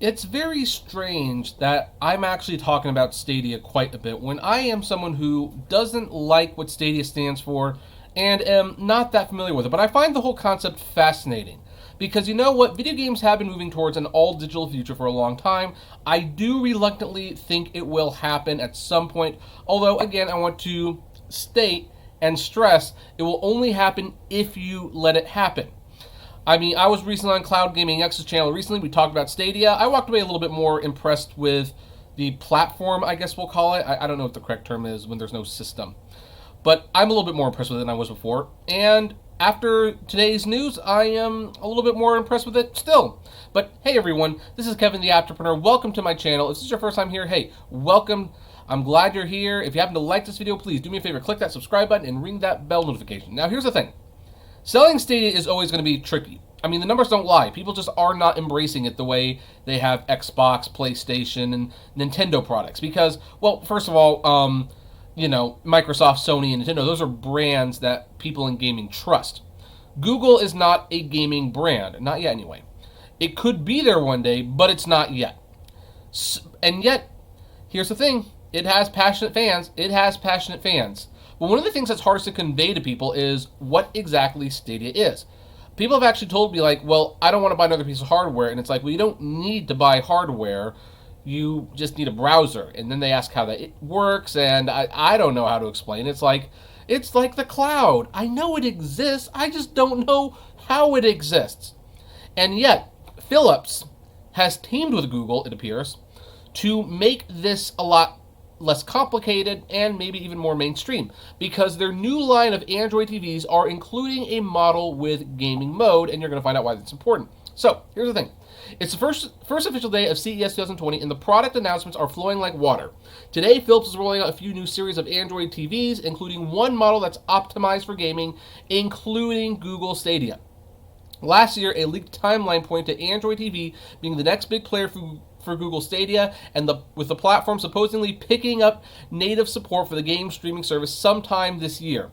It's very strange that I'm actually talking about Stadia quite a bit when I am someone who doesn't like what Stadia stands for and am not that familiar with it. But I find the whole concept fascinating because you know what? Video games have been moving towards an all digital future for a long time. I do reluctantly think it will happen at some point, although, again, I want to state and stress it will only happen if you let it happen. I mean, I was recently on Cloud Gaming X's channel recently. We talked about Stadia. I walked away a little bit more impressed with the platform, I guess we'll call it. I don't know what the correct term is when there's no system. But I'm a little bit more impressed with it than I was before. And after today's news, I am a little bit more impressed with it still. But hey, everyone, this is Kevin the Apptrepreneur. Welcome to my channel. If this is your first time here, hey, welcome. I'm glad you're here. If you happen to like this video, please do me a favor. Click that subscribe button and ring that bell notification. Now, here's the thing. Selling Stadia is always going to be tricky. I mean, the numbers don't lie. People just are not embracing it the way they have Xbox, PlayStation, and Nintendo products. Because, well, first of all, Microsoft, Sony, and Nintendo, those are brands that people in gaming trust. Google is not a gaming brand. Not yet, anyway. It could be there one day, but it's not yet. And yet, here's the thing. It has passionate fans. But one of the things that's hardest to convey to people is what exactly Stadia is. People have actually told me, like, well, I don't want to buy another piece of hardware. And it's like, well, you don't need to buy hardware. You just need a browser. And then they ask how that works, and I don't know how to explain. It's like the cloud. I know it exists. I just don't know how it exists. And yet, Philips has teamed with Google, it appears, to make this a lot less complicated and maybe even more mainstream, because their new line of Android TVs are including a model with gaming mode, and you're going to find out why that's important. So, here's the thing. It's the first official day of CES 2020, and the product announcements are flowing like water. Today, Philips is rolling out a few new series of Android TVs, including one model that's optimized for gaming, including Google Stadia. Last year, a leaked timeline pointed to Android TV being the next big player for Google Stadia, and with the platform supposedly picking up native support for the game streaming service sometime this year.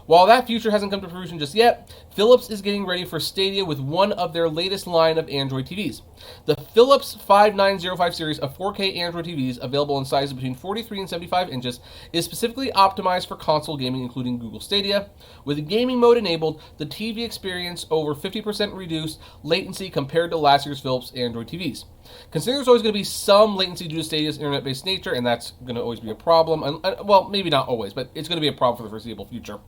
While that future hasn't come to fruition just yet, Philips is getting ready for Stadia with one of their latest line of Android TVs. The Philips 5905 series of 4K Android TVs, available in sizes between 43 and 75 inches, is specifically optimized for console gaming, including Google Stadia. With gaming mode enabled, the TV experienced over 50% reduced latency compared to last year's Philips Android TVs. Considering there's always going to be some latency due to Stadia's internet-based nature, and that's going to always be a problem. Well, maybe not always, but it's going to be a problem for the foreseeable future.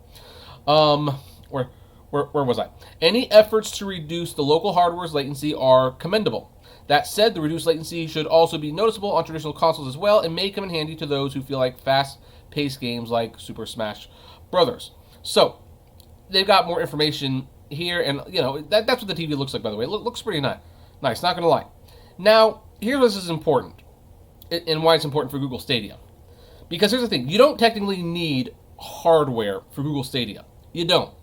Where was I? Any efforts to reduce the local hardware's latency are commendable. That said, the reduced latency should also be noticeable on traditional consoles as well, and may come in handy to those who feel like fast-paced games like Super Smash Brothers. So, they've got more information here, and that's what the TV looks like, by the way. It looks pretty nice, not going to lie. Now, here's why this is important, and why it's important for Google Stadia. Because here's the thing, you don't technically need hardware for Google Stadia. You don't.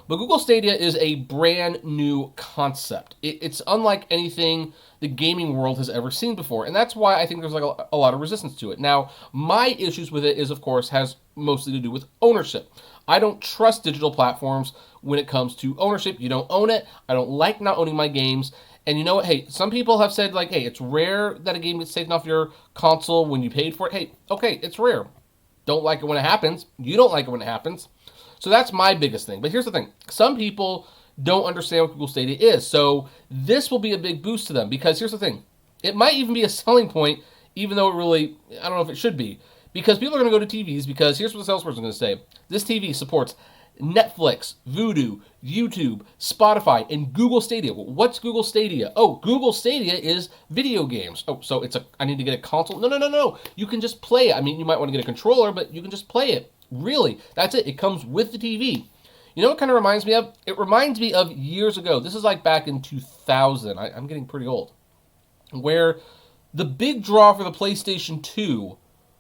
But Google Stadia is a brand new concept. It's unlike anything the gaming world has ever seen before, and that's why I think there's like a lot of resistance to it. Now, my issues with it of course, has mostly to do with ownership. I don't trust digital platforms when it comes to ownership. You don't own it. I don't like not owning my games. And you know what? Hey, some people have said, like, hey, it's rare that a game gets taken off your console when you paid for it. Hey, okay, it's rare. Don't like it when it happens. You don't like it when it happens. So that's my biggest thing. But here's the thing. Some people don't understand what Google Stadia is. So this will be a big boost to them, because here's the thing. It might even be a selling point, even though it really, I don't know if it should be. Because people are going to go to TVs, because here's what the salesperson is going to say. This TV supports Netflix, Vudu, YouTube, Spotify, and Google Stadia. Well, what's Google Stadia? Oh, Google Stadia is video games. Oh, so I need to get a console? No. You can just play it. I mean, you might want to get a controller, but you can just play it. Really, that's it. It comes with the TV. You know what it kind of reminds me of? It reminds me of years ago. This is like back in 2000. I'm getting pretty old. Where the big draw for the PlayStation 2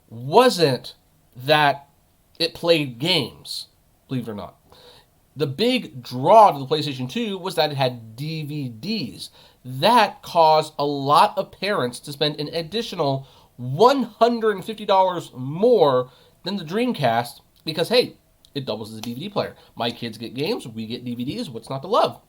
wasn't that it played games, believe it or not. The big draw to the PlayStation 2 was that it had DVDs. That caused a lot of parents to spend an additional $150 more than the Dreamcast, because, hey, it doubles as a DVD player. My kids get games, we get DVDs, what's not to love?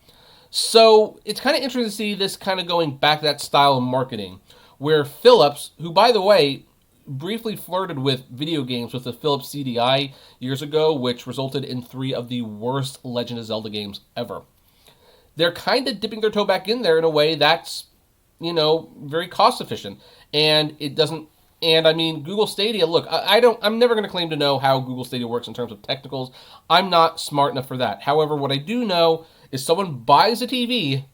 So it's kind of interesting to see this kind of going back to that style of marketing, where Philips, who, by the way, briefly flirted with video games with the Philips CDI years ago, which resulted in 3 of the worst Legend of Zelda games ever. They're kind of dipping their toe back in there in a way that's, very cost efficient. And it doesn't, and I mean, Google Stadia, look, I'm never going to claim to know how Google Stadia works in terms of technicals. I'm not smart enough for that. However, what I do know is someone buys a TV,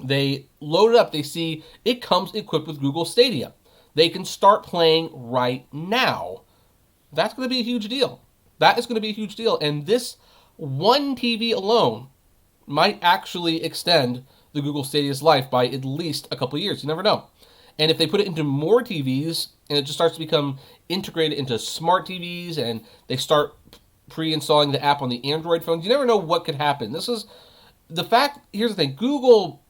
they load it up, they see it comes equipped with Google Stadia. They can start playing right now. That's going to be a huge deal. That is going to be a huge deal. And this one TV alone might actually extend the Google Stadia's life by at least a couple of years. You never know. And if they put it into more TVs and it just starts to become integrated into smart TVs and they start pre-installing the app on the Android phones, you never know what could happen. This is the fact. Here's the thing. Google,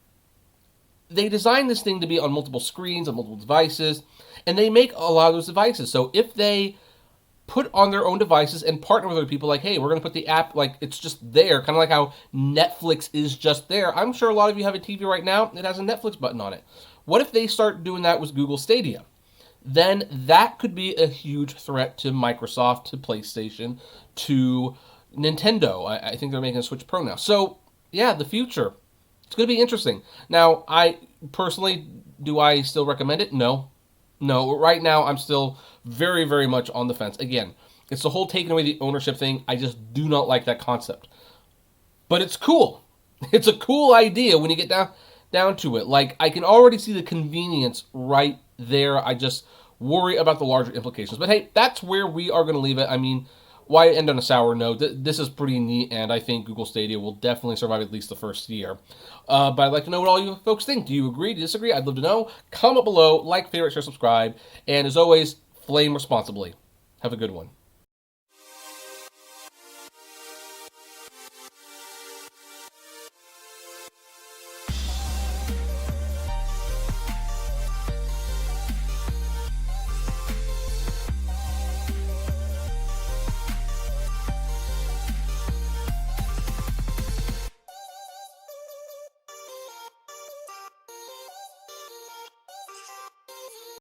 they designed this thing to be on multiple screens, on multiple devices, and they make a lot of those devices. So if they put on their own devices and partner with other people, like, hey, we're going to put the app, like, it's just there, kind of like how Netflix is just there. I'm sure a lot of you have a TV right now that has a Netflix button on it. What if they start doing that with Google Stadia? Then that could be a huge threat to Microsoft, to PlayStation, to Nintendo. I think they're making a Switch Pro now. So, yeah, the future. It's going to be interesting. Now, I personally, do I still recommend it? No. Right now, I'm still very, very much on the fence. Again, it's the whole taking away the ownership thing. I just do not like that concept. But it's cool. It's a cool idea when you get down to it. Like, I can already see the convenience right there. I just worry about the larger implications. But hey, that's where we are going to leave it. I mean, why end on a sour note? This is pretty neat, and I think Google Stadia will definitely survive at least the first year. But I'd like to know what all you folks think. Do you agree? Do you disagree? I'd love to know. Comment below, like, favorite, share, subscribe, and as always, flame responsibly. Have a good one.